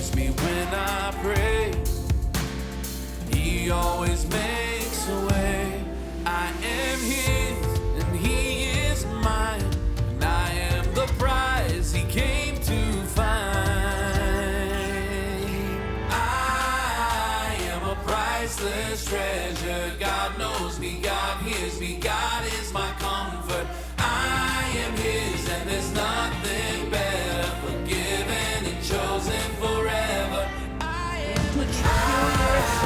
hears me when I pray. He always makes a way. I am his and he is mine, and I am the prize he came to find. I am a priceless treasure. God knows me, God hears me, God is my comfort. I am his and there's nothing better, forgiven and chosen forever. I am a priceless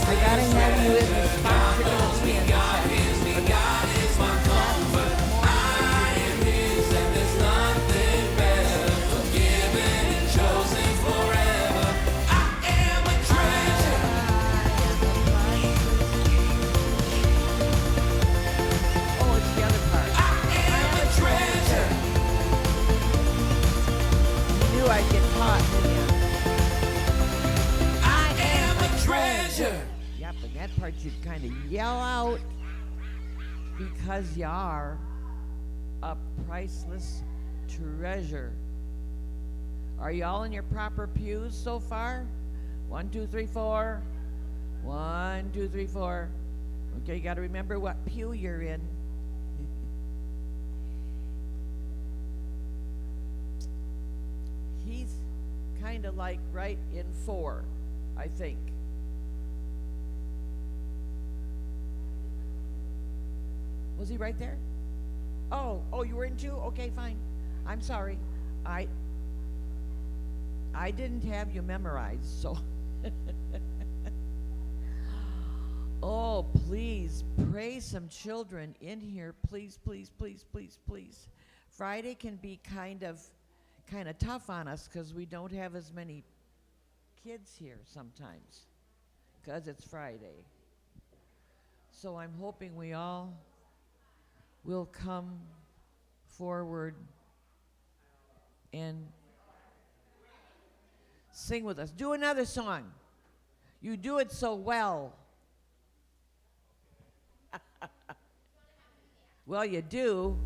I gotta have you in the spot. God knows me, God hears me, God is my comfort. I am his and there's nothing better, forgiven and chosen forever. I am a treasure. Oh, it's the other part. I am a treasure. You knew I'd get caught, didn't you? I am a treasure. Yep, and that part you'd kind of yell out because you are a priceless treasure. Are you all in your proper pews so far? 1, 2, 3, 4. 1, 2, 3, 4. Okay, you got to remember what pew you're in. He's kind of like right in 4, I think. Was he right there? Oh, you were in 2? Okay, fine. I'm sorry. I didn't have you memorized, so. Oh, please, pray some children in here. Please, please, please, please, please. Friday can be kind of tough on us because we don't have as many kids here sometimes because it's Friday. So I'm hoping we all will come forward and sing with us. Do another song. You do it so well. Well, you do.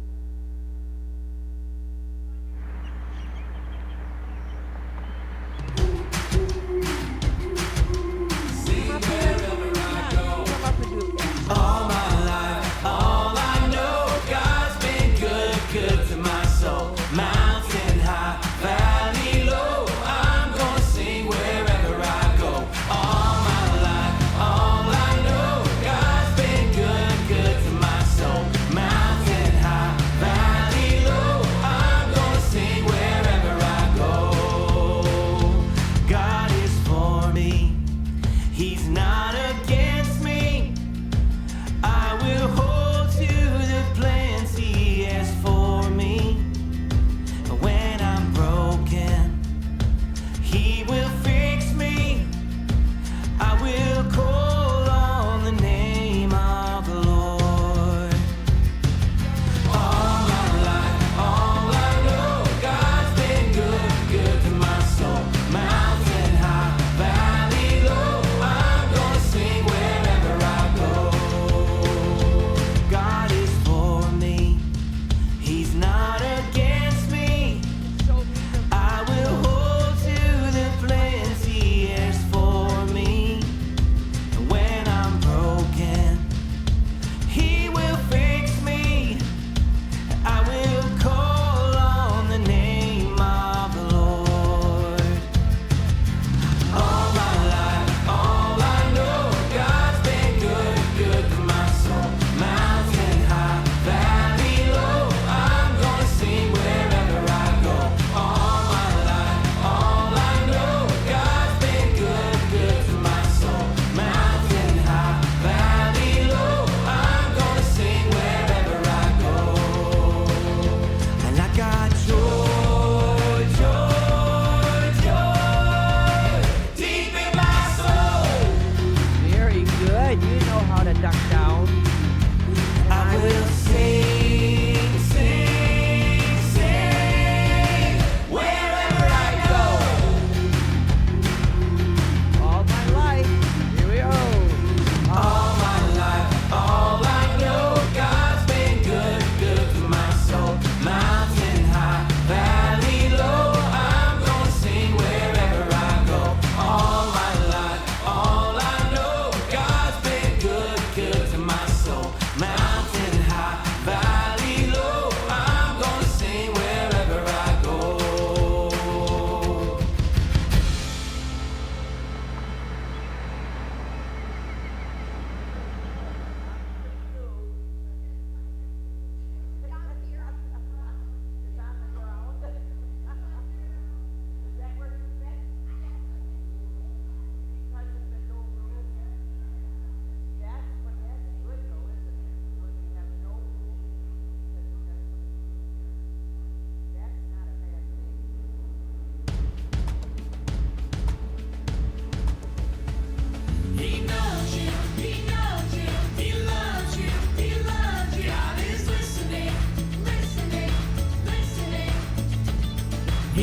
All my life, all I know, God's been good, good to my soul. Mountain high, valley low, I'm gonna sing wherever I go. All my life, all I know, God's been good, good to my soul. Mountain high,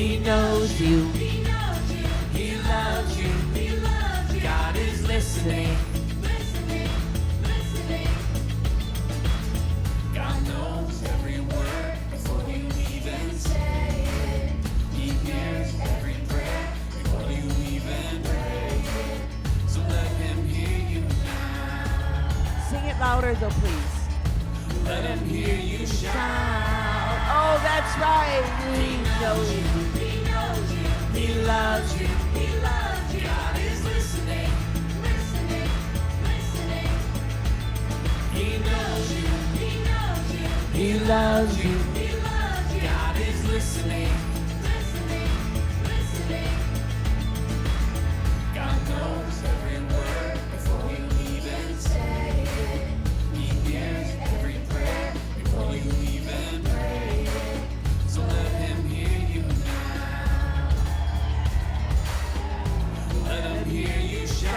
He knows you. He knows you. He loves you. He loves you. God is listening. Listening. Listening. God knows every word before you even say it. He hears every prayer before you even pray it. So let him hear you now. Sing it louder though, please. Let him hear you shout. Oh, that's right. He knows you. He knows you. He loves you. He loves you. God is listening. Listening. Listening. He knows you. He knows you. He loves you. He loves you. God is listening. Listening. Listening. God knows every word before you even say it. He hears every prayer before you even pray it. So let him hear you now. Let him hear you shout.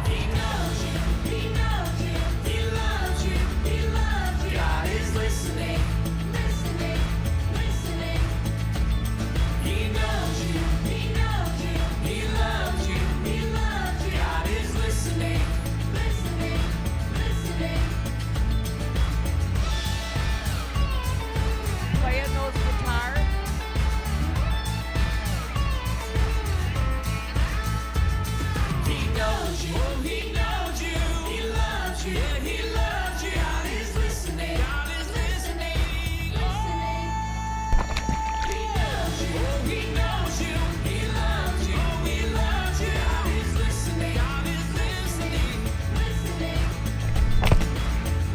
He knows you. He knows you. He loves you. He loves you. God is listening. Listening. Listening. He knows you. He knows you. He loves you. He loves you. God is listening. Listening. Listening. Playing those guitars. He knows you. He knows you. He loves you. Yeah, he loves you. God is listening. God is listening. Listening. He knows you. He knows you. He loves you. He loves you. God is listening. God is listening. Listening.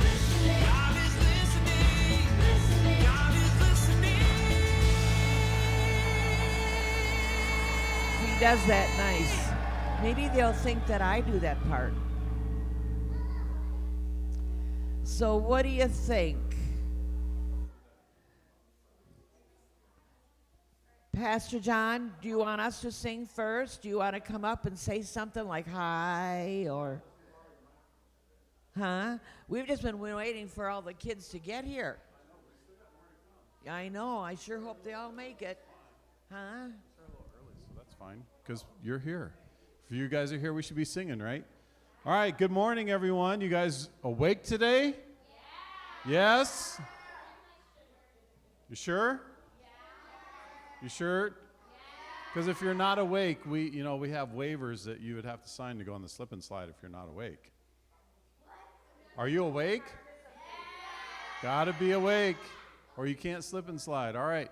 Listening. God is listening. Listening. God is listening. He does that nice. Maybe they'll think that I do that part. So what do you think? Pastor John, do you want us to sing first? Do you want to come up and say something like hi or huh? We've just been waiting for all the kids to get here. I know. I sure hope they all make it. Huh? It's a little early, so that's fine, because you're here. If you guys are here, we should be singing, right? All right, good morning, everyone. You guys awake today? Yeah. Yes? You sure? Yeah. You sure? Because if you're not awake, we have waivers that you would have to sign to go on the slip and slide if you're not awake. Are you awake? Gotta be awake, or you can't slip and slide. All right.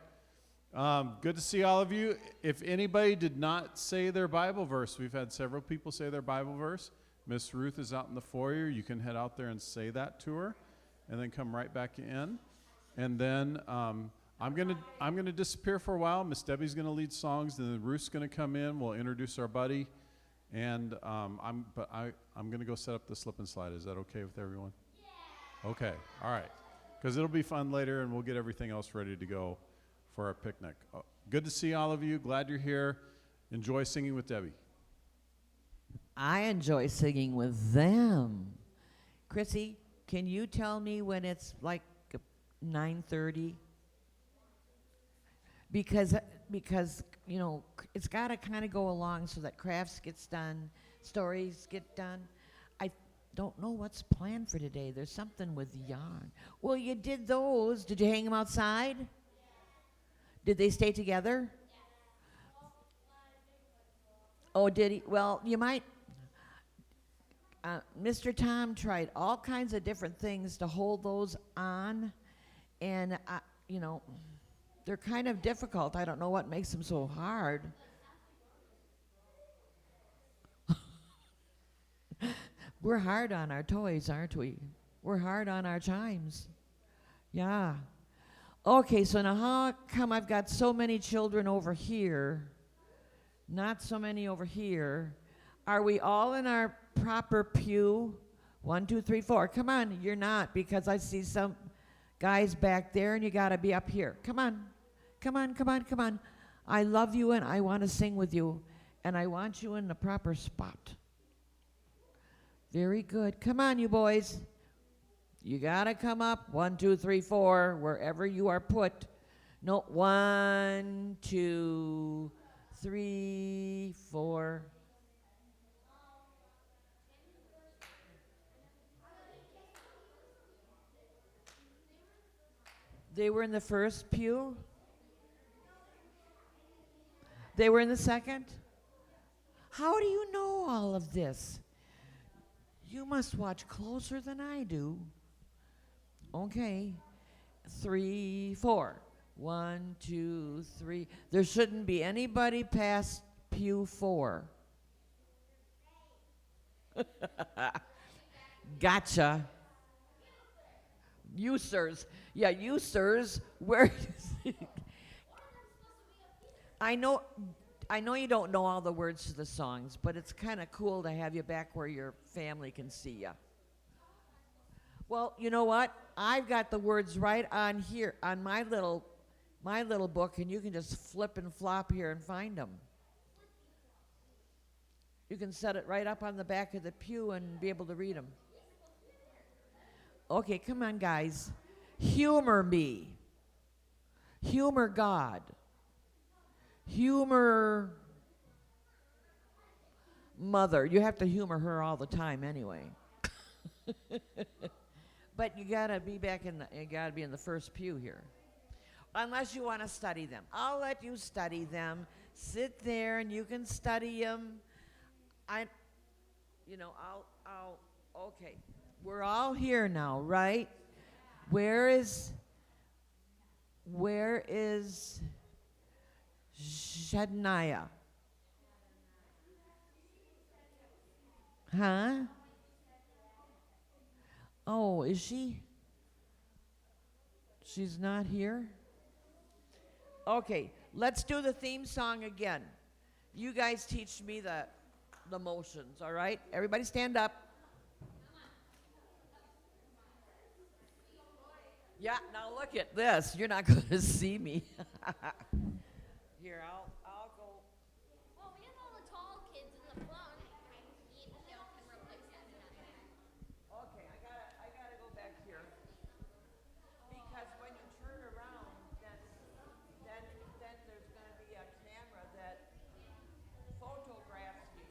Good to see all of you. If anybody did not say their Bible verse, we've had several people say their Bible verse. Miss Ruth is out in the foyer. You can head out there and say that to her, and then come right back in. And then I'm gonna disappear for a while. Miss Debbie's gonna lead songs, and then Ruth's gonna come in. We'll introduce our buddy, and I'm gonna go set up the slip and slide. Is that okay with everyone? Yeah. Okay. All right. Because it'll be fun later, and we'll get everything else ready to go for our picnic. Good to see all of you. Glad you're here. Enjoy singing with Debbie. I enjoy singing with them. Chrissy, can you tell me when it's like 9:30? Because it's got to kind of go along so that crafts gets done, stories get done. I don't know what's planned for today. There's something with yarn. Well, you did those. Did you hang them outside? Did they stay together? Oh, did he? Well, you might. Mr. Tom tried all kinds of different things to hold those on, and they're kind of difficult. I don't know what makes them so hard. We're hard on our toys, aren't we? We're hard on our chimes. Yeah. Okay, so now how come I've got so many children over here, not so many over here? Are we all in our proper pew? 1, 2, 3, 4. Come on, you're not, because I see some guys back there and you got to be up here. Come on. Come on, come on, come on. I love you and I want to sing with you, and I want you in the proper spot. Very good. Come on, you boys. You got to come up. 1, 2, 3, 4, wherever you are put. No, 1, 2, 3, 4. They were in the first pew? They were in the second? How do you know all of this? You must watch closer than I do. Okay. 3, 4. 1, 2, 3. There shouldn't be anybody past pew 4. Gotcha. You sirs. Yeah, you sirs. Where? I know you don't know all the words to the songs, but it's kind of cool to have you back where your family can see you. Well, you know what? I've got the words right on here on my little book, and you can just flip and flop here and find them. You can set it right up on the back of the pew and be able to read them. Okay, come on, guys. Humor me. Humor God. Humor Mother. You have to humor her all the time anyway. But you gotta be in the first pew here. Unless you want to study them. I'll let you study them. Sit there and you can study them. Okay. We're all here now, right? Where is Shadniah? Huh? Oh, is she? She's not here? Okay, let's do the theme song again. You guys teach me the motions, all right? Everybody stand up. Yeah, now look at this. You're not going to see me. Here, I'll go. Well, we have all the tall kids in the front. Can replace that. Okay, I gotta go back here. Because when you turn around, then there's gonna be a camera that photographs you.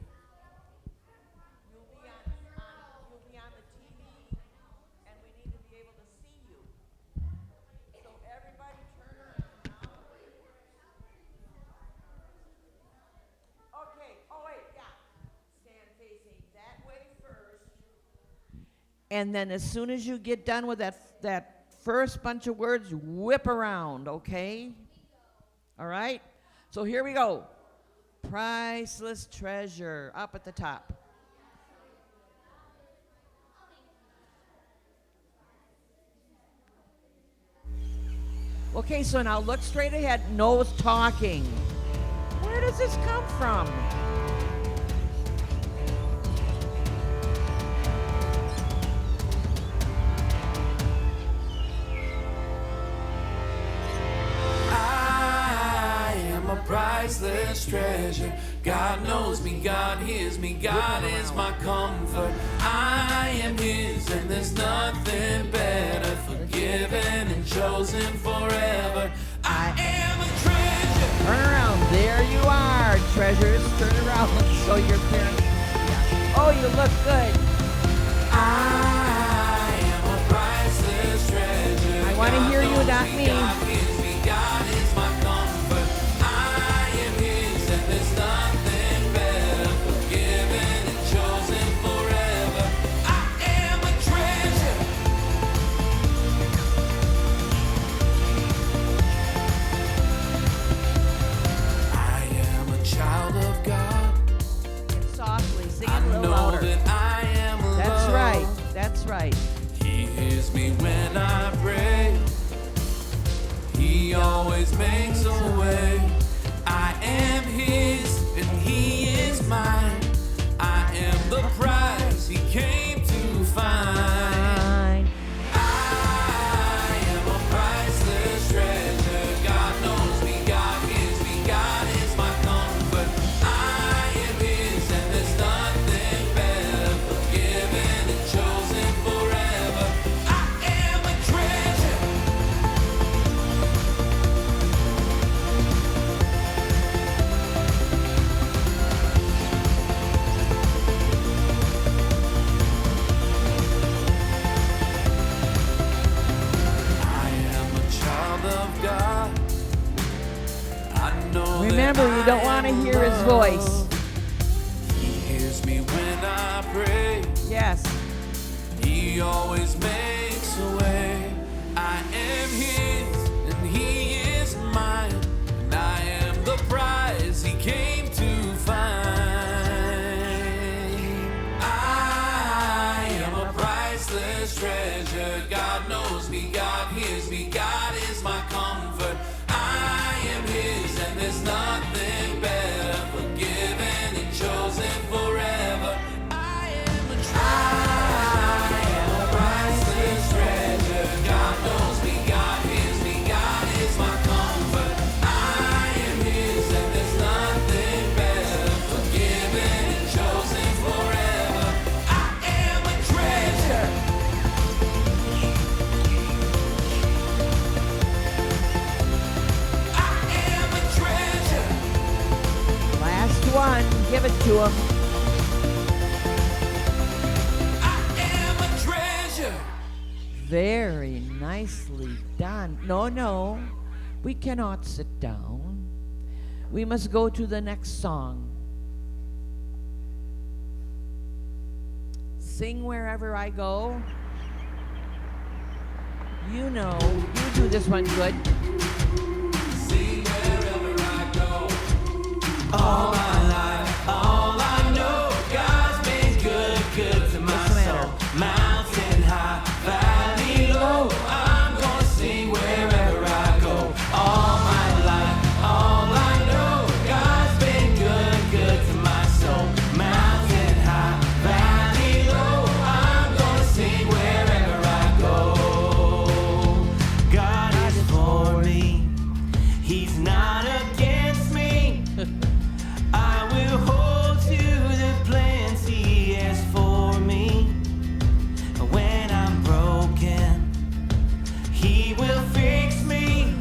You'll be on the TV, and we need to be able to see you. So everybody turn around now. Okay, oh wait, yeah. Stand facing that way first. And then as soon as you get done with that first bunch of words, whip around, okay? All right? So here we go. Priceless treasure, up at the top. Okay, so now look straight ahead, no talking. Where does this come from? I am a priceless treasure. God knows me, God hears me, God is my comfort. I am His and there's nothing better. Forgiven and chosen forever. I am a treasure. Turn around, there you are, treasures. Turn around so your parents. Yeah. Oh, you look good. I am a priceless treasure. I want to hear you, not me. God hears me, God is my comfort. I am His and there's nothing better. Forgiven and chosen forever. I am a treasure. I am a child of God. Softly, sing it I a little know louder. that I am loved. That's right, that's right. He hears me when I pray. He always makes a way. I am His and He is mine. I am the prize He came to find. Fine. I am a priceless treasure. God knows me, God hears me, God is my comfort. I am His and there's nothing better. Forgiven and chosen forever. I am a treasure. I know Remember, that you don't I want to am hear his voice. loved. He hears me when I pray. Yes. He always makes a way. I am his and he is mine, and I am the prize he came to find. I am a priceless treasure. God knows me, God hears me, God is my comfort. I am his and there's nothing better. Forgiven and chosen forever. I am a priceless treasure. God knows me, God hears me, God is my comfort. I am his and there's nothing better. Forgiven and chosen forever. I am a treasure. I am a treasure. Last one. Give it to him. I am a treasure. Very nicely done. No, no. We cannot sit down. We must go to the next song. Sing Wherever I Go. You know, you do this one good. See wherever I go. All my life, all I know, God's been good, good to my What's the matter? soul. Mountain high, valley low, I'm gonna sing wherever I go. All my life, all I know, God's been good, good to my soul. Mountain high, valley low, I'm gonna sing wherever I go. God is for me, He's not against me. I will hold to the plans He has for me. When I'm broken, He will fix me.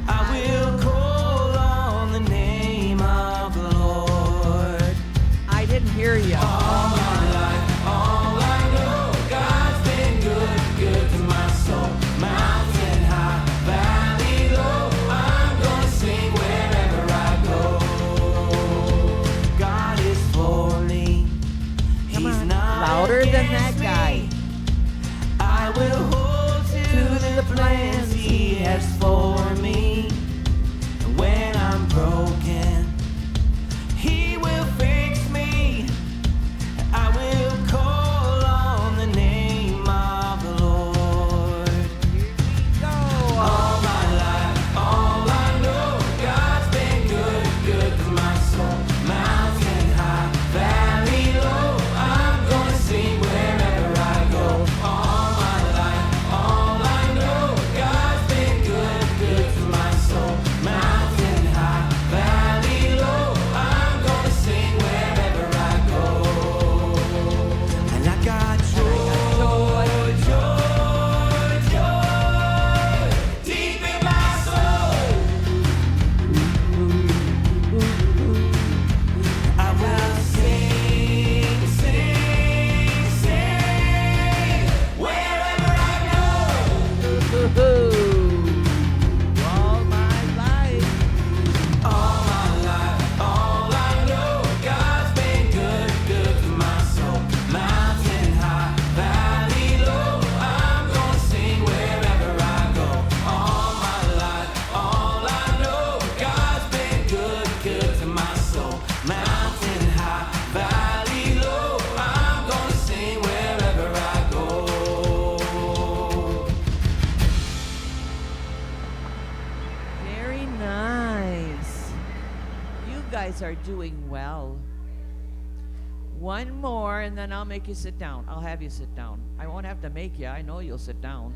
I will call on the name of the Lord. I didn't hear you. All my life, all I know, God's been good, good to my soul. Mountain high, valley low, I'm gonna sing wherever I go. God is for me. Come He's on. not Louder than that against guy. me. I will hold to the plans He has for me. And when I'm broken, He will fix me. I will call on the name of the Lord. Go. All my life, all I know, God's been good, good to my soul. Mountain high, valley low, I'm gonna sing wherever I go. All my life, all I know, God's been good, good to my soul. Mountain high, valley low, I'm gonna sing wherever I go. And I got joy, joy, joy, deep in my soul. I will sing, sing, sing, wherever I go. All my life. All my life, all I know, God's been good, good to my soul. Mountain high, valley low, I'm gonna sing wherever I go. All my life, all I know, God's been good, good to my soul. Mountain high, valley low, I'm gonna sing wherever I go. Very nice. You guys are doing well. One more, and then I'll make you sit down. I'll have you sit down. I won't have to make you. I know you'll sit down.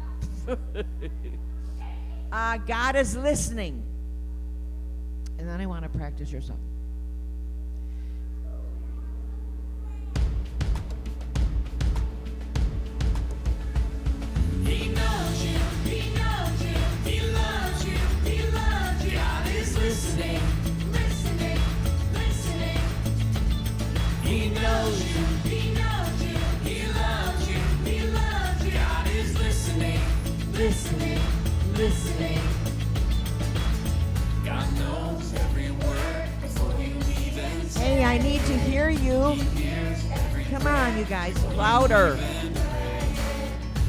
God is listening. And then I want to practice your song. He knows you, He knows you, He loves you, He loves you. God is listening, listening, listening. He knows you, He knows you, He loves you, He loves you. God is listening, listening, listening. God knows I need to hear you. Come on, you guys, louder.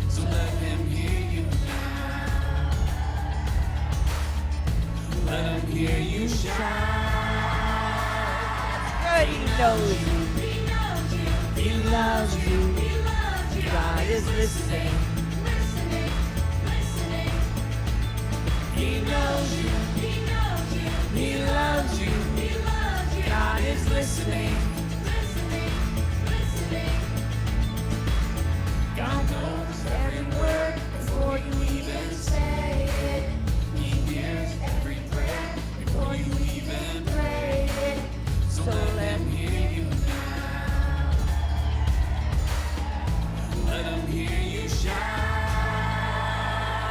So let him hear you now. Let him hear you shout. Good, he knows you. He loves you. God is listening. He knows you. He loves you. God is listening. God knows every word before you even say it. He hears every prayer before you even pray it. So let him hear you now. Let him hear you shout.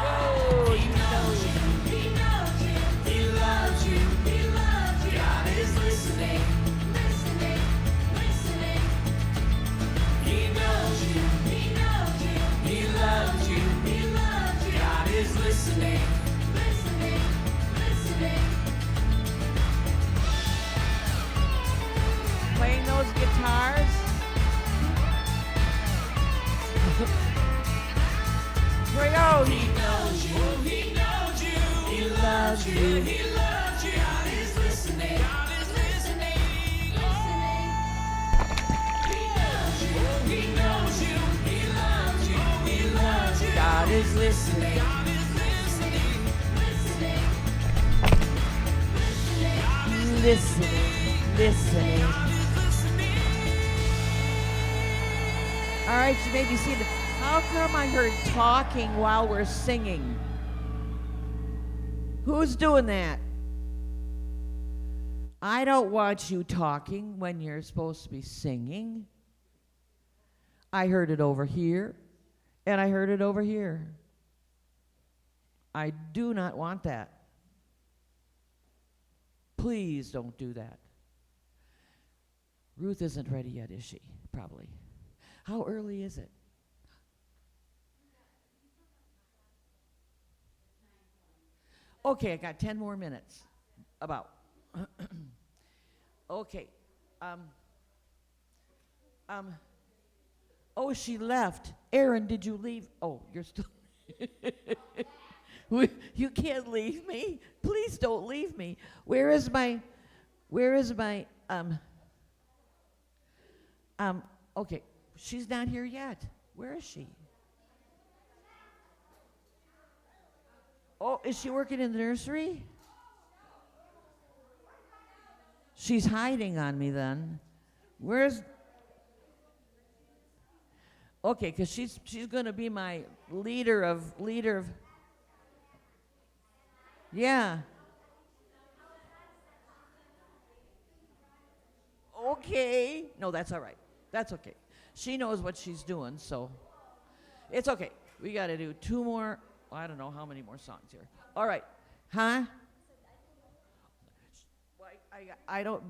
Oh, He knows you. He knows you. He loves you. He loves you. God is listening. Listening. Listening. He knows you. He knows you. He loves you. He loves you. God is listening. Listening. Listening. playing those guitars. Here we go. He knows you. He knows you. He loves you. He loves you. God is listening. God is listening. He knows you. He knows you. He loves you. He loves you. God is listening. God is listening. Listening. Listening. Listening. All right, you may be seated. How come I heard talking while we're singing? Who's doing that? I don't want you talking when you're supposed to be singing. I heard it over here, and I heard it over here. I do not want that. Please don't do that. Ruth isn't ready yet, is she? Probably. How early is it? Okay, I got 10 more minutes. About. Okay. Oh, she left. Aaron, did you leave? Oh, you're still. You can't leave me. Please don't leave me. Where is my, okay, she's not here yet. Where is she? Oh, is she working in the nursery? She's hiding on me then. Where's, okay, because she's going to be my leader of, yeah. Okay. No, that's all right. That's okay. She knows what she's doing, so it's okay. We got to do 2 more, I don't know how many more songs here. All right. Huh? Well, I don't,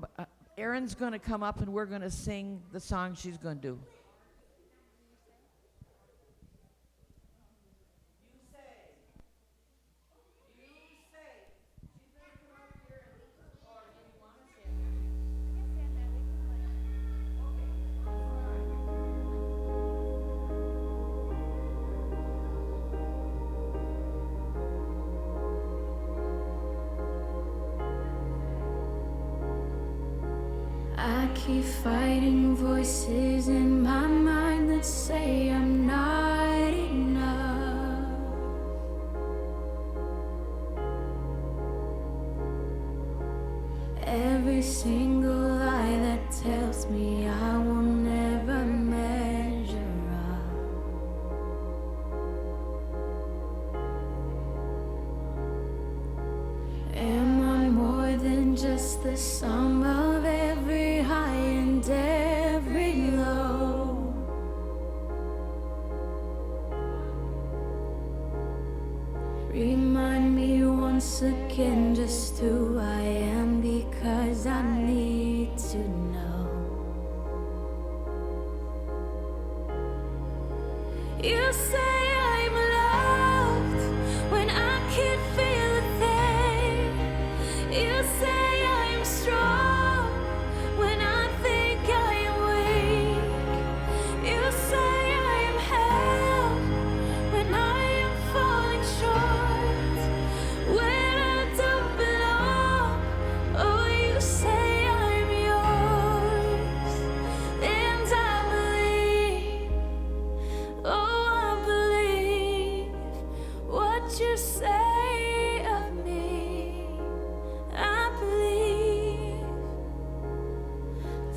Erin's going to come up and we're going to sing the song she's going to do. I keep fighting voices in my mind that say I'm not enough. Every single lie that tells me I will never measure up. Am I more than just the sum of every high and every low? Remind me once again just who I am, because I need to know. You say I'm loved when I can't feel a thing. You say I'm strong when I think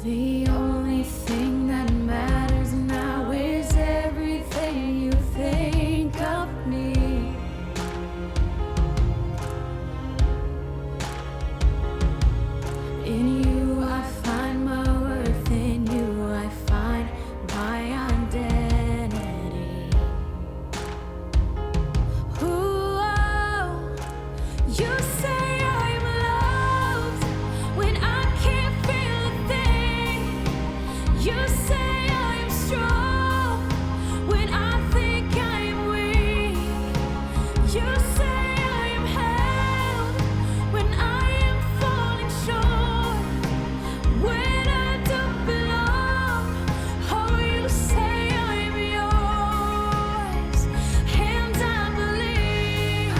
The only thing that matters now is everything you think of me. In you I find my worth, in you I find my identity. Ooh, oh, you say I'm loved when I can't feel a thing. You say I'm strong when I think I'm weak. You say I'm held when I am falling short, when I don't belong. Oh, you say I'm yours, and I believe.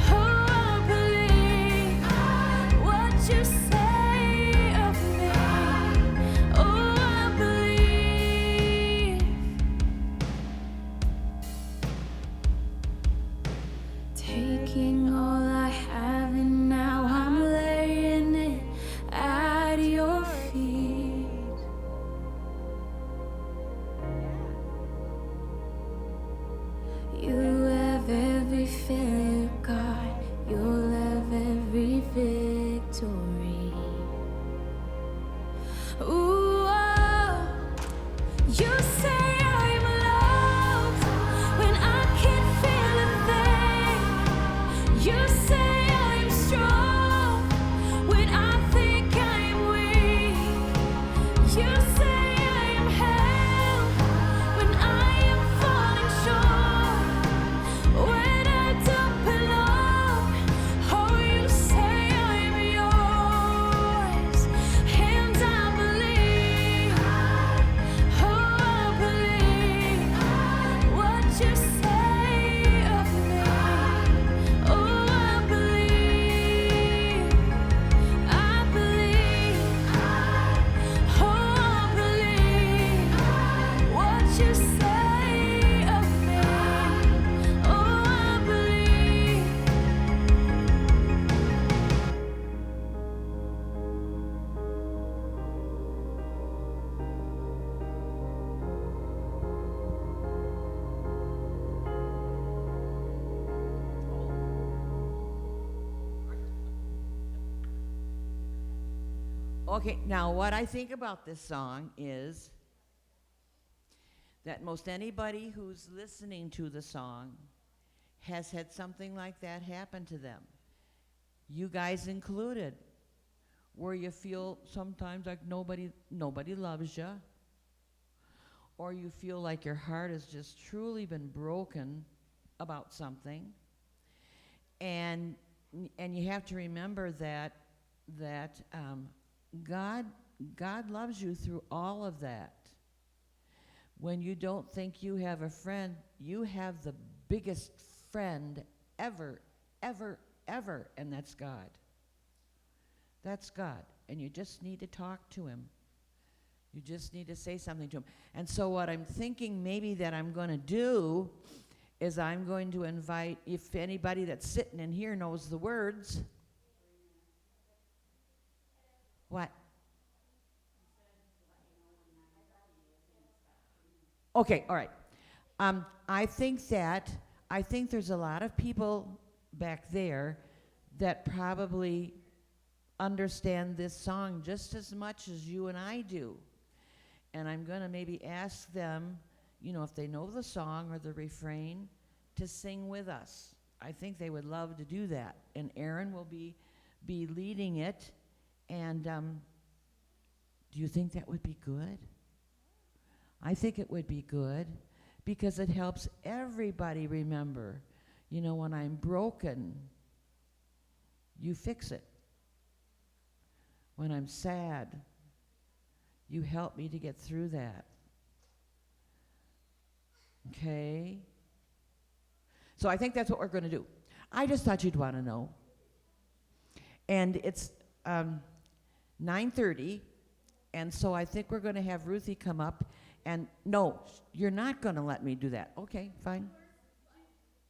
Oh, I believe what you say of me. Oh, I believe. Taking all I have and now I'm laying it at your feet. You have every failure, God. You'll have every victory. Ooh, oh, you say I'm loved when I can't feel a thing. You say I'm strong when I think I'm weak. You say I'm held when I am falling short, when I don't belong. Oh, you say I'm yours, and I believe. Oh, I believe what you say of me. Oh, I believe. I believe. Oh, I believe what you say of me. Oh, I believe. Okay, now what I think about this song is that most anybody who's listening to the song has had something like that happen to them. You guys included, where you feel sometimes like nobody loves you, or you feel like your heart has just truly been broken about something, and you have to remember that God loves you through all of that. When you don't think you have a friend, you have the biggest friend ever, ever, ever, and that's God. That's God, and you just need to talk to him. You just need to say something to him. And so what I'm thinking maybe that I'm going to do is I'm going to invite, if anybody that's sitting in here knows the words. What? Okay, all right. I think there's a lot of people back there that probably understand this song just as much as you and I do. And I'm going to maybe ask them, if they know the song or the refrain, to sing with us. I think they would love to do that. And Aaron will be leading it. And do you think that would be good? I think it would be good because it helps everybody remember, when I'm broken, you fix it. When I'm sad, you help me to get through that. Okay? So I think that's what we're going to do. I just thought you'd want to know. And it's 9:30, and so I think we're going to have Ruthie come up. And no, you're not going to let me do that. Okay, fine.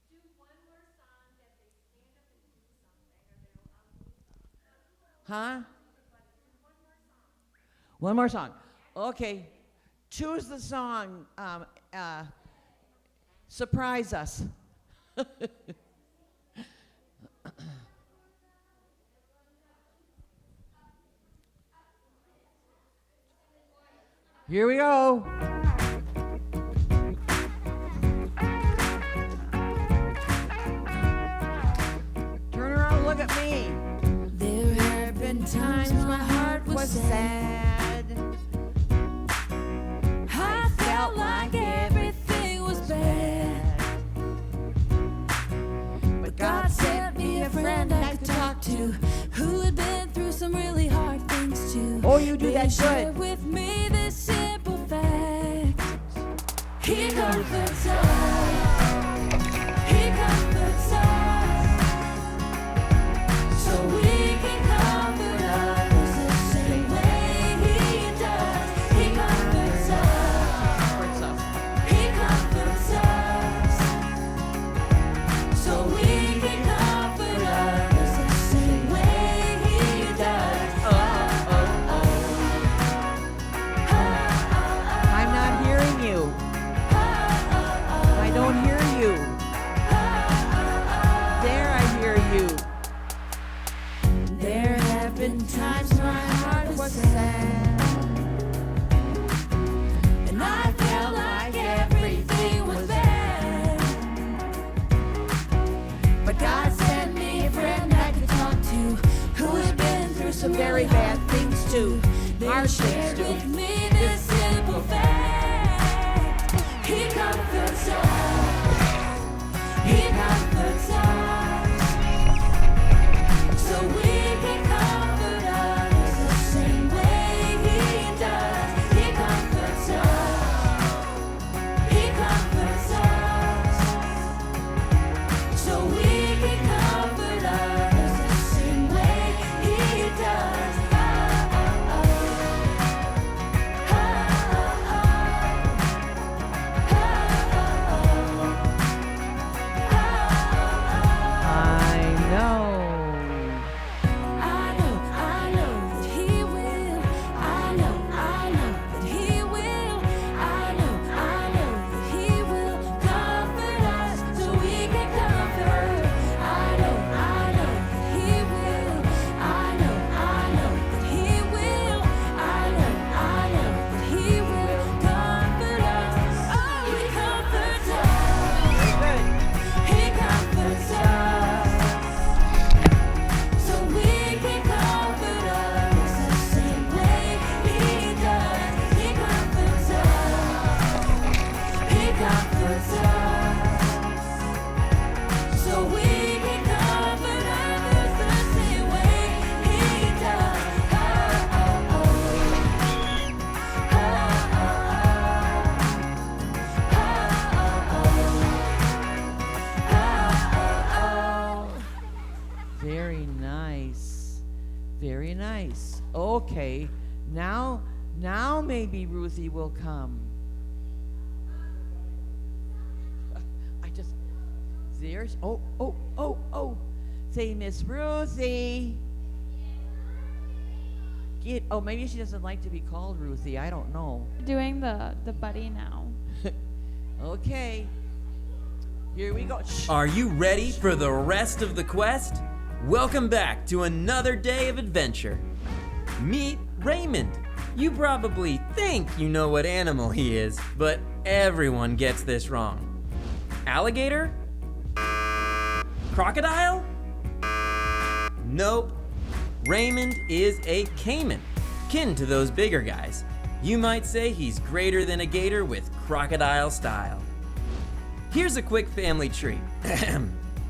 Do one more song that they stand up and do something, or they'll Huh? One more song. Okay. Choose the song. Surprise us. Here we go. Turn around, look at me. There have been times my heart was sad. I felt like everything was bad. But God sent me a friend I could talk to, who had been through some really hard things too. Oh, you do that They shared good. with me this simple fact: He comforts us. He comforts us. So we can comfort others the same way He does. He comforts us. He comforts us. So we can comfort others the same way He does. I'm not hearing you. I don't hear you. There, I hear you. There have been times my heart was sad, and I felt like everything was bad. But God sent me a friend I could talk to, who had been through some Very bad things too. They Harsh shared things with too. me this simple fact: He comforts us. He comforts us. So we can comfort others the same way He does. He comforts us. He comforts us. So we can comfort others the same way He does. I know. I know that He will. I know that He will. I know that He will comfort us so we can comfort. I know that He will. I know that He will. I know that He will comfort us. Oh, He comforts us. He comforts us. So we can comfort others the same way He does. He comforts us. He comforts us. So we can comfort others the same way He does. Very nice. Very nice. Okay. Now maybe Ruthie will come. I just there's oh. Say Miss Ruthie. Maybe she doesn't like to be called Ruthie. I don't know. Doing the buddy now. Okay. Here we go. Shh. Are you ready for the rest of the quest? Welcome back to another day of adventure. Meet Raymond. You probably think you know what animal he is, but everyone gets this wrong. Alligator? Crocodile? Nope. Raymond is a caiman, kin to those bigger guys. You might say he's greater than a gator with crocodile style. Here's a quick family tree.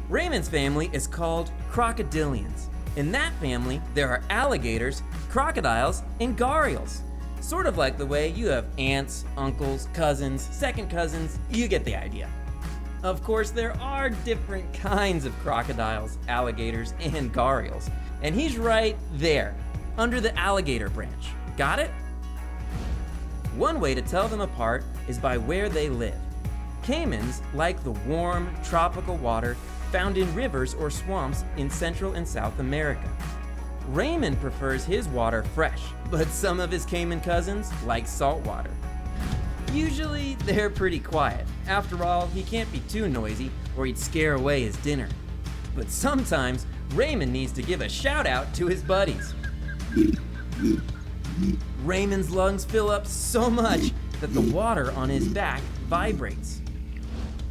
Raymond's family is called crocodilians. In that family, there are alligators, crocodiles, and gharials. Sort of like the way you have aunts, uncles, cousins, second cousins, you get the idea. Of course, there are different kinds of crocodiles, alligators, and gharials. And he's right there, under the alligator branch. Got it? One way to tell them apart is by where they live. Caimans like the warm, tropical water found in rivers or swamps in Central and South America. Raymond prefers his water fresh, but some of his Cayman cousins like salt water. Usually, they're pretty quiet. After all, he can't be too noisy or he'd scare away his dinner. But sometimes, Raymond needs to give a shout out to his buddies. Raymond's lungs fill up so much that the water on his back vibrates.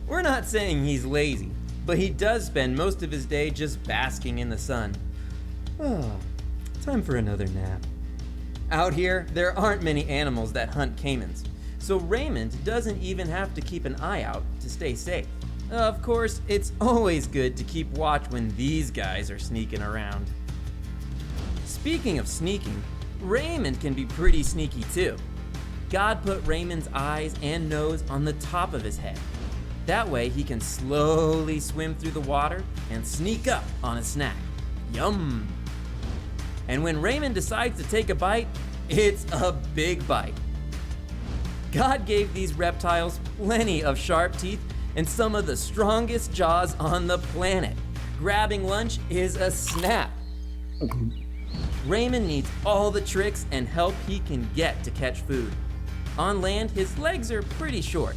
We're not saying he's lazy, but he does spend most of his day just basking in the sun. Oh, time for another nap. Out here, there aren't many animals that hunt caimans, so Raymond doesn't even have to keep an eye out to stay safe. Of course, it's always good to keep watch when these guys are sneaking around. Speaking of sneaking, Raymond can be pretty sneaky too. God put Raymond's eyes and nose on the top of his head. That way he can slowly swim through the water and sneak up on a snack. Yum! And when Raymond decides to take a bite, it's a big bite. God gave these reptiles plenty of sharp teeth and some of the strongest jaws on the planet. Grabbing lunch is a snap. Raymond needs all the tricks and help he can get to catch food. On land, his legs are pretty short.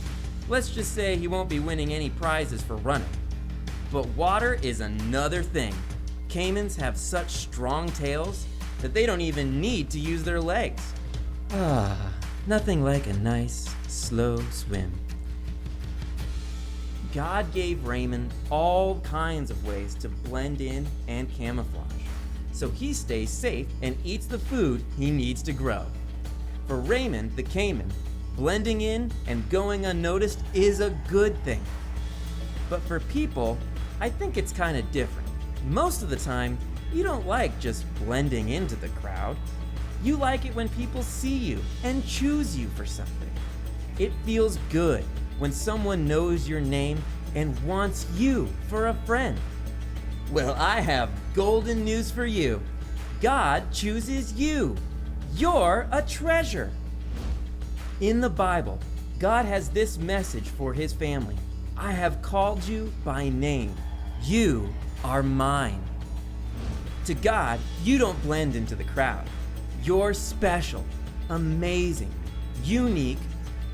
Let's just say he won't be winning any prizes for running. But water is another thing. Caimans have such strong tails that they don't even need to use their legs. Nothing like a nice, slow swim. God gave Raymond all kinds of ways to blend in and camouflage, so he stays safe and eats the food he needs to grow. For Raymond the Caiman, blending in and going unnoticed is a good thing. But for people, I think it's kind of different. Most of the time, you don't like just blending into the crowd. You like it when people see you and choose you for something. It feels good when someone knows your name and wants you for a friend. Well, I have golden news for you. God chooses you. You're a treasure. In the Bible, God has this message for his family. I have called you by name. You are mine. To God, you don't blend into the crowd. You're special, amazing, unique,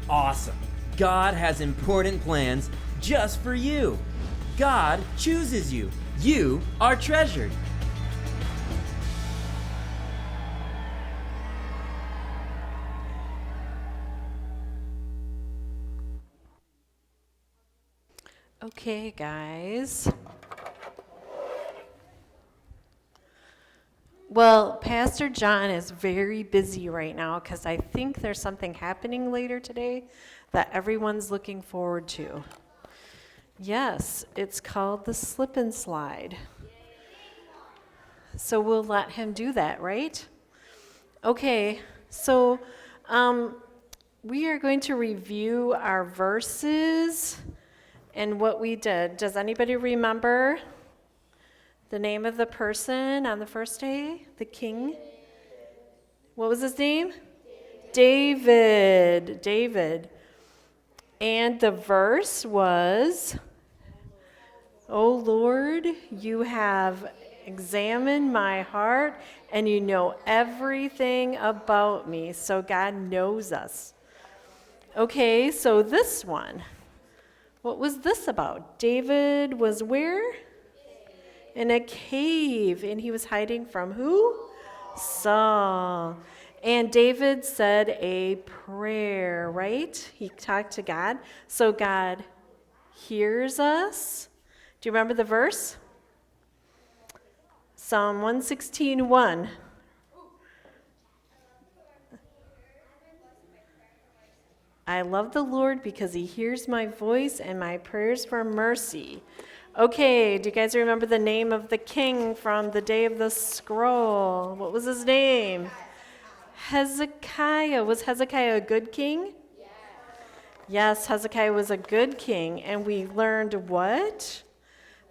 awesome. God has important plans just for you. God chooses you. You are treasured. Okay, guys. Well, Pastor John is very busy right now because I think there's something happening later today that everyone's looking forward to. Yes, it's called the Slip and Slide. So we'll let him do that, right? Okay, so we are going to review our verses and what we did. Does anybody remember the name of the person on the first day? The king? What was his name? David. David. And the verse was, "O Lord, you have examined my heart and you know everything about me." So God knows us. Okay, so this one. What was this about? David was where? In a cave, and he was hiding from who? Saul. And David said a prayer, right? He talked to God. So God hears us. Do you remember the verse? Psalm 116:1. I love the Lord because he hears my voice and my prayers for mercy. Okay, do you guys remember the name of the king from the day of the scroll? What was his name? Hezekiah. Was Hezekiah a good king? Yes, Hezekiah was a good king. And we learned what?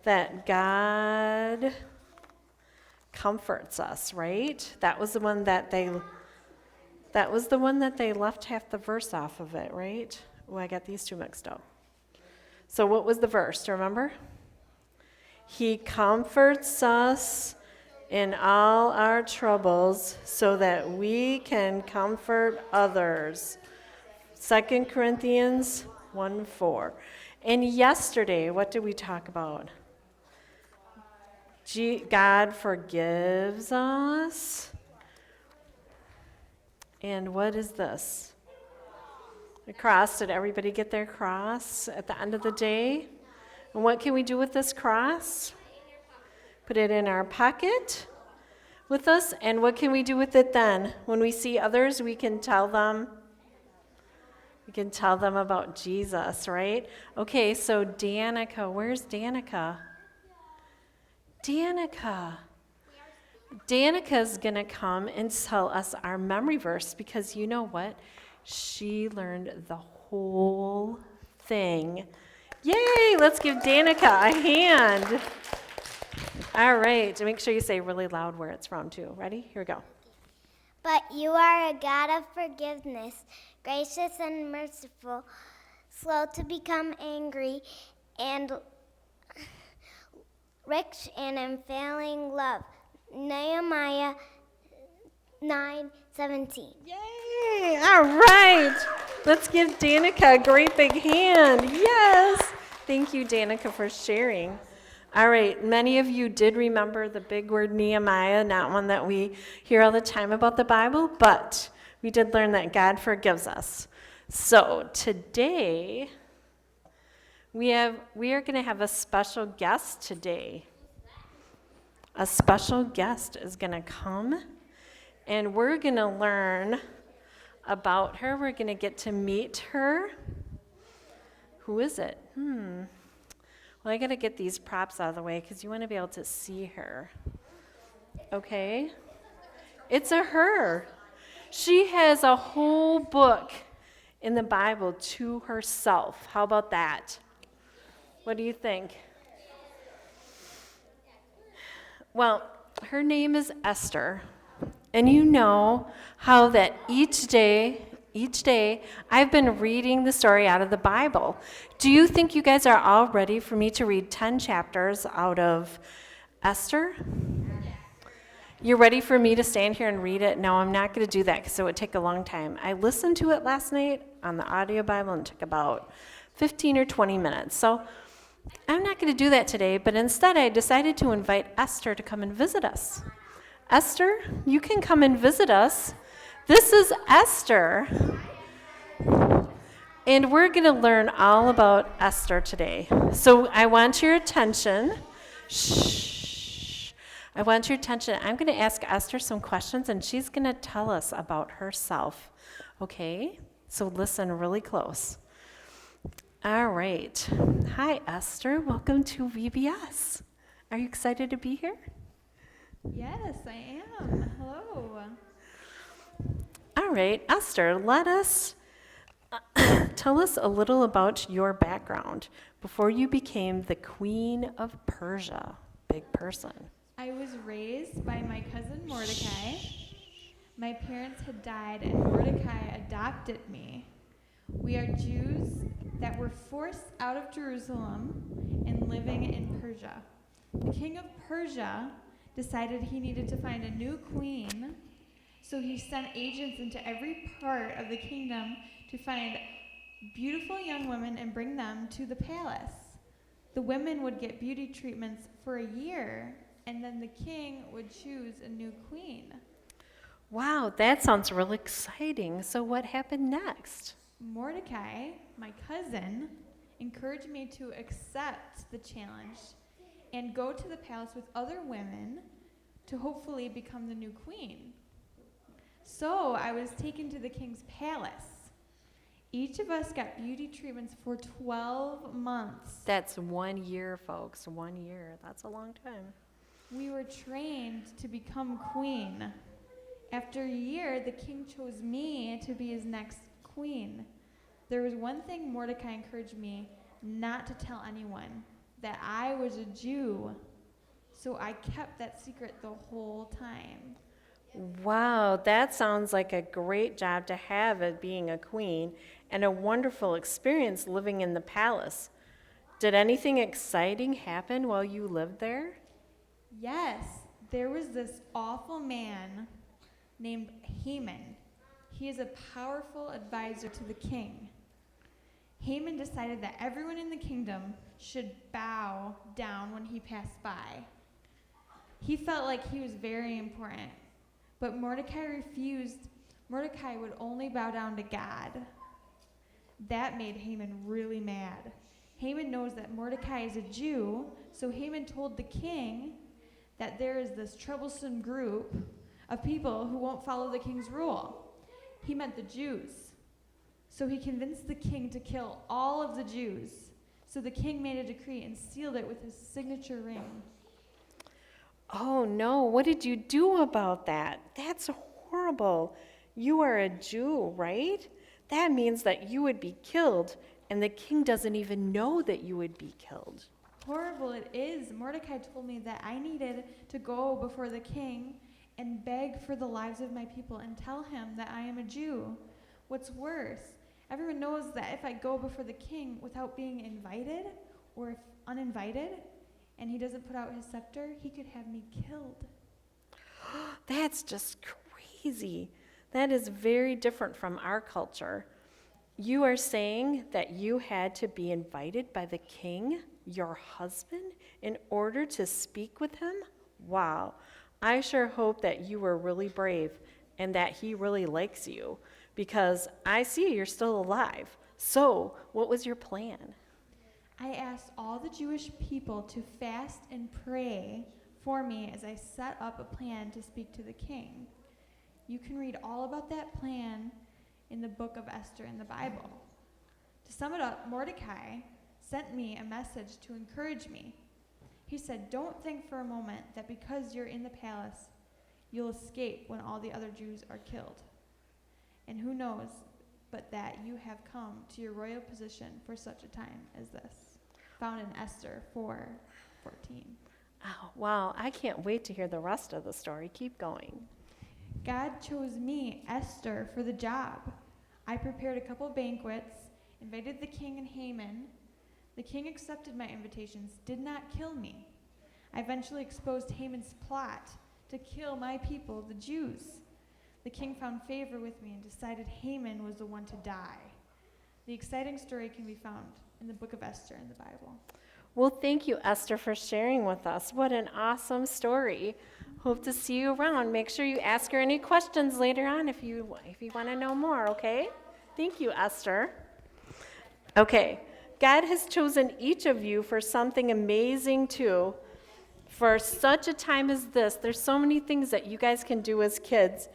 That God comforts us, right? That was the one that they left half the verse off of it, right? Oh, I got these two mixed up. So what was the verse? Do you remember? He comforts us in all our troubles so that we can comfort others. 2 Corinthians 1:4. And yesterday, what did we talk about? God forgives us. And what is this? The cross. Did everybody get their cross at the end of the day? And what can we do with this cross? Put it in our pocket with us. And what can we do with it then? When we see others, we can tell them about Jesus, right? Okay, so Danica, where's Danica? Danica's going to come and tell us our memory verse because you know what? She learned the whole thing. Yay! Let's give Danica a hand. All right, make sure you say really loud where it's from too. Ready? Here we go. But you are a God of forgiveness, gracious and merciful, slow to become angry, and rich in unfailing love. Nehemiah 9:17. Yay! All right. Let's give Danica a great big hand. Yes. Thank you, Danica, for sharing. All right. Many of you did remember the big word Nehemiah, not one that we hear all the time about the Bible, but we did learn that God forgives us. So today, we are going to have a special guest today. A special guest is going to come, and we're going to learn about her. We're going to get to meet her. Who is it? Well, I got to get these props out of the way because you want to be able to see her. Okay? It's a her. She has a whole book in the Bible to herself. How about that? What do you think? Well, her name is Esther, and you know how that each day, I've been reading the story out of the Bible. Do you think you guys are all ready for me to read 10 chapters out of Esther? You're ready for me to stand here and read it? No, I'm not going to do that because it would take a long time. I listened to it last night on the audio Bible and it took about 15 or 20 minutes. So I'm not going to do that today, but instead I decided to invite Esther to come and visit us. Esther, you can come and visit us. This is Esther, and we're going to learn all about Esther today. So I want your attention. Shh. I want your attention. I'm going to ask Esther some questions, and she's going to tell us about herself. Okay? So listen really close. All right. Hi, Esther. Welcome to VBS. Are you excited to be here? Yes, I am. Hello. All right, Esther, tell us a little about your background before you became the Queen of Persia. Big person. I was raised by my cousin Mordecai. My parents had died and Mordecai adopted me. We are Jews that were forced out of Jerusalem and living in Persia. The king of Persia decided he needed to find a new queen, so he sent agents into every part of the kingdom to find beautiful young women and bring them to the palace. The women would get beauty treatments for a year, and then the king would choose a new queen. Wow, that sounds really exciting. So what happened next? Mordecai, my cousin, encouraged me to accept the challenge and go to the palace with other women to hopefully become the new queen. So I was taken to the king's palace. Each of us got beauty treatments for 12 months. That's 1 year, folks. 1 year. That's a long time. We were trained to become queen. After a year, the king chose me to be his next queen. There was one thing Mordecai encouraged me not to tell anyone, that I was a Jew. So I kept that secret the whole time. Wow, that sounds like a great job to have at being a queen and a wonderful experience living in the palace. Did anything exciting happen while you lived there? Yes, there was this awful man named Haman. He is a powerful advisor to the king. Haman decided that everyone in the kingdom should bow down when he passed by. He felt like he was very important, but Mordecai refused. Mordecai would only bow down to God. That made Haman really mad. Haman knows that Mordecai is a Jew, so Haman told the king that there is this troublesome group of people who won't follow the king's rule. He meant the Jews. So he convinced the king to kill all of the Jews. So the king made a decree and sealed it with his signature ring. Oh no, what did you do about that? That's horrible. You are a Jew, right? That means that you would be killed, and the king doesn't even know that you would be killed. Horrible it is. Mordecai told me that I needed to go before the king and beg for the lives of my people and tell him that I am a Jew. What's worse, everyone knows that if I go before the king without being invited or if uninvited and he doesn't put out his scepter, he could have me killed. That's just crazy. That is very different from our culture. You are saying that you had to be invited by the king, your husband, in order to speak with him? Wow. I sure hope that you were really brave and that he really likes you, because I see you're still alive. So, what was your plan? I asked all the Jewish people to fast and pray for me as I set up a plan to speak to the king. You can read all about that plan in the book of Esther in the Bible. To sum it up, Mordecai sent me a message to encourage me. He said, "Don't think for a moment that because you're in the palace, you'll escape when all the other Jews are killed. And who knows but that you have come to your royal position for such a time as this." Found in Esther 4:14. Oh, wow, I can't wait to hear the rest of the story. Keep going. God chose me, Esther, for the job. I prepared a couple banquets, invited the king and Haman. The king accepted my invitations, did not kill me. I eventually exposed Haman's plot to kill my people, the Jews. The king found favor with me and decided Haman was the one to die. The exciting story can be found in the book of Esther in the Bible. Well, thank you, Esther, for sharing with us. What an awesome story. Hope to see you around. Make sure you ask her any questions later on if you want to know more, okay? Thank you, Esther. Okay, God has chosen each of you for something amazing too. For such a time as this, there's so many things that you guys can do as kids.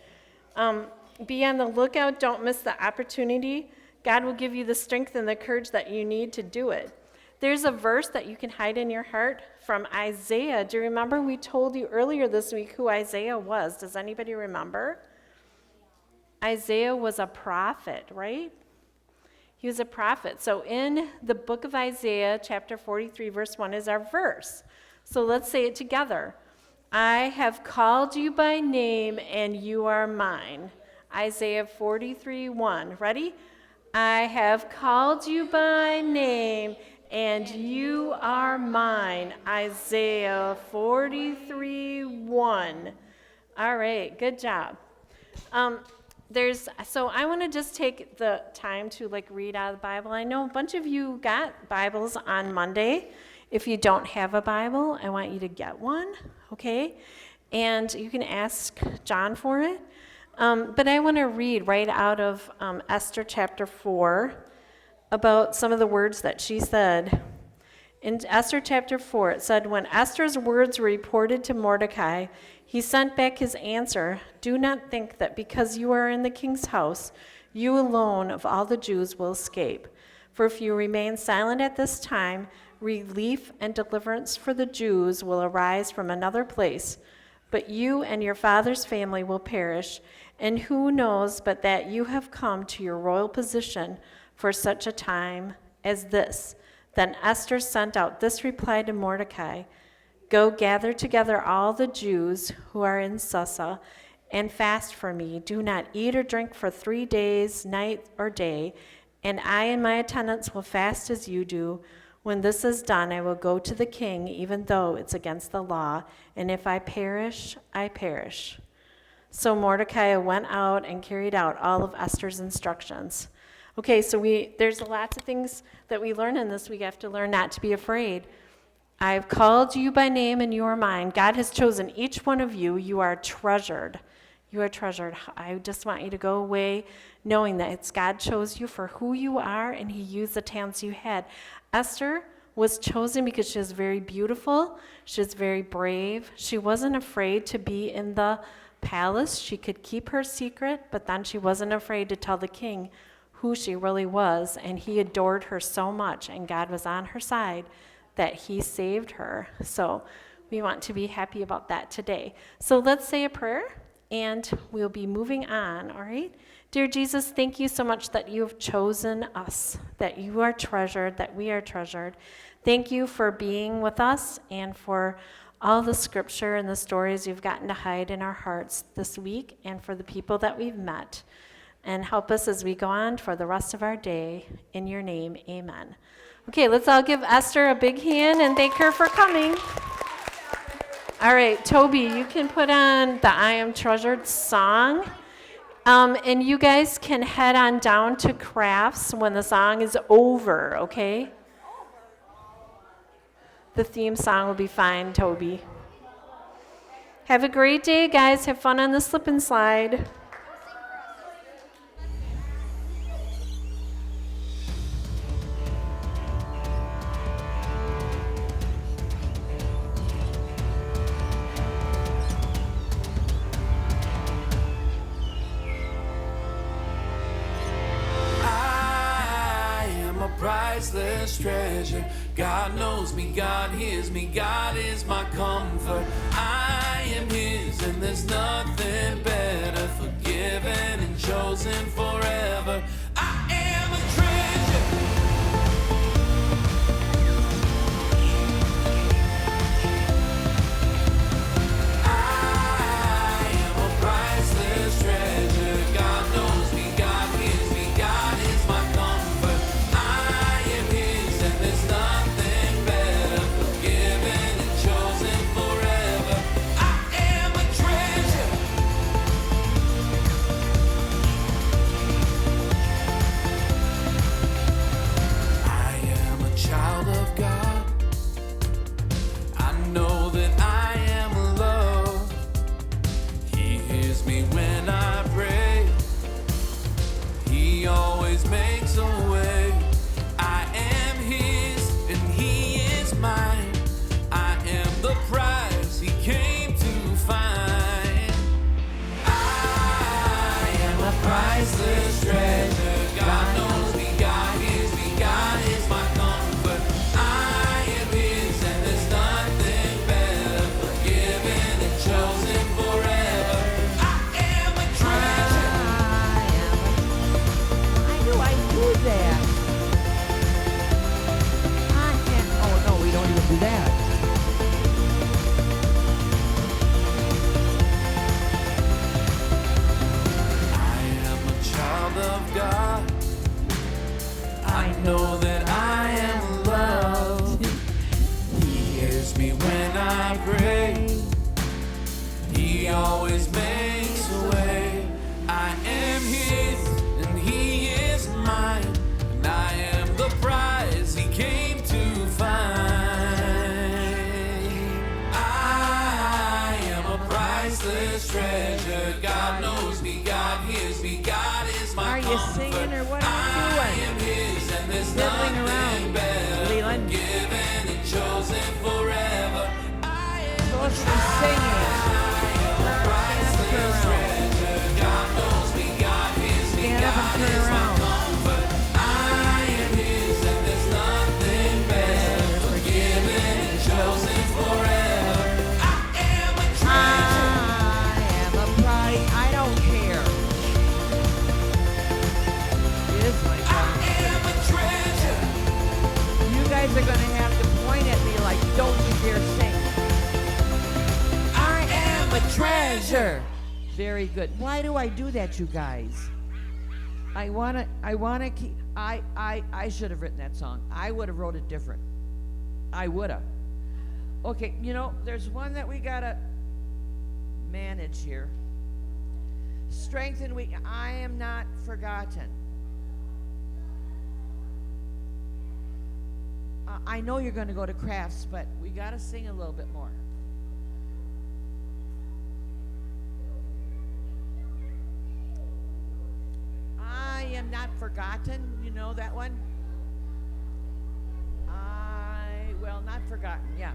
Be on the lookout. Don't miss the opportunity. God will give you the strength and the courage that you need to do it. There's a verse that you can hide in your heart from Isaiah. Do you remember we told you earlier this week who Isaiah was? Does anybody remember? Isaiah was a prophet, right? He was a prophet. So in the book of Isaiah, chapter 43, verse 1 is our verse. So let's say it together. I have called you by name and you are mine. Isaiah 43:1. Ready? I have called you by name and you are mine. Isaiah 43:1. All right, good job. So I want to just take the time to read out of the Bible. I know a bunch of you got Bibles on Monday. If you don't have a Bible, I want you to get one, okay? And you can ask John for it. But I want to read right out of Esther chapter 4 about some of the words that she said. In Esther chapter 4, it said, when Esther's words were reported to Mordecai, he sent back his answer, do not think that because you are in the king's house, you alone of all the Jews will escape. For if you remain silent at this time, relief and deliverance for the Jews will arise from another place, but you and your father's family will perish, and who knows but that you have come to your royal position for such a time as this. Then Esther sent out this reply to Mordecai, go gather together all the Jews who are in Susa and fast for me. Do not eat or drink for 3 days, night or day, and I and my attendants will fast as you do. When this is done, I will go to the king, even though it's against the law, and if I perish, I perish." So Mordecai went out and carried out all of Esther's instructions. Okay, so there's lots of things that we learn in this. We have to learn not to be afraid. "I've called you by name and you are mine." God has chosen each one of you. You are treasured. You are treasured. I just want you to go away knowing that it's God chose you for who you are, and he used the talents you had. Esther was chosen because she was very beautiful. She was very brave. She wasn't afraid to be in the palace. She could keep her secret, but then she wasn't afraid to tell the king who she really was, and he adored her so much, and God was on her side that he saved her. So we want to be happy about that today. So let's say a prayer, and we'll be moving on, all right? Dear Jesus, thank you so much that you have chosen us, that you are treasured, that we are treasured. Thank you for being with us and for all the scripture and the stories you've gotten to hide in our hearts this week, and for the people that we've met. And help us as we go on for the rest of our day. In your name, amen. Okay, let's all give Esther a big hand and thank her for coming. All right, Toby, you can put on the I Am Treasured song. And you guys can head on down to crafts when the song is over, okay? The theme song will be fine, Toby. Have a great day, guys. Have fun on the slip and slide. Priceless treasure. God knows me, God hears me, God is my comfort. I am his and there's nothing better. Forgiven and chosen forever. I am a treasure. I am a priceless treasure. God knows me, God hears me, God is my comfort. Priceless treasure. God knows me, God hears me, God is my comfort. I am his and there's nothing better. Forgiven and chosen forever. I am a treasure. Why do I do that? Oh no, we don't even do that. Of God, I know that I am loved. He hears me when I pray. He always makes a way. I am his and he is mine, and I am the prize he came to find. I am a priceless treasure. God knows me, God hears me, God is my Are you comfort. singing or what I are you am doing? his and there's Fiddling nothing around, better. Leland. Given and chosen forever. I am Supposed to be singing. priceless treasure. God knows me, God hears me, Stand up and God turn is my around. comfort. I am his and there's nothing better. Forgiven and chosen forever. I am a treasure. I am a prize. I don't care. It is my I song. am a treasure. You guys are going to have to point at me like, don't you dare sing. I am a treasure. Very good. Why do I do that, you guys? I wanna keep, I should have written that song. I would have wrote it different. I woulda. Okay, there's one that we gotta manage here. Strength and weakness. I am not forgotten. I know you're going to go to crafts, but we got to sing a little bit more. I am not forgotten. You know that one? Not forgotten. Yeah.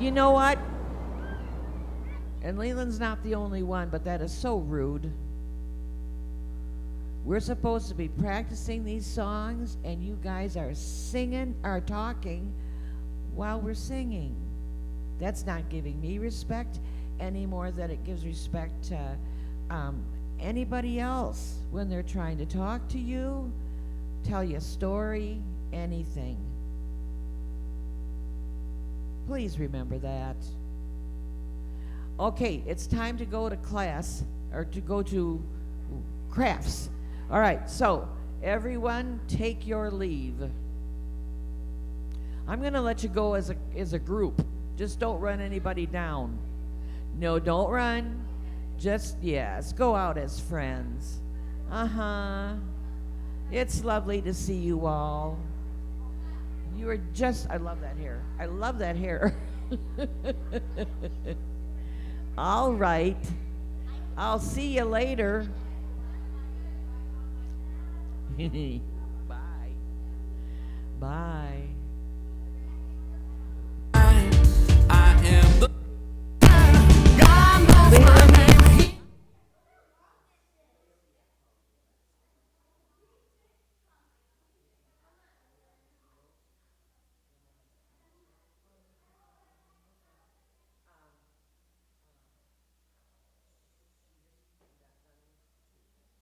You know what? And Leland's not the only one, but that is so rude. We're supposed to be practicing these songs, and you guys are talking while we're singing. That's not giving me respect any more than it gives respect to anybody else when they're trying to talk to you, tell you a story, anything. Please remember that. Okay, it's time to go to class, or to go to crafts. All right, so everyone take your leave. I'm going to let you go as a group. Just don't run anybody down. No, don't run. Just, yes, go out as friends. Uh-huh. It's lovely to see you all. You are just, I love that hair. I love that hair. All right. I'll see you later. Bye. Bye.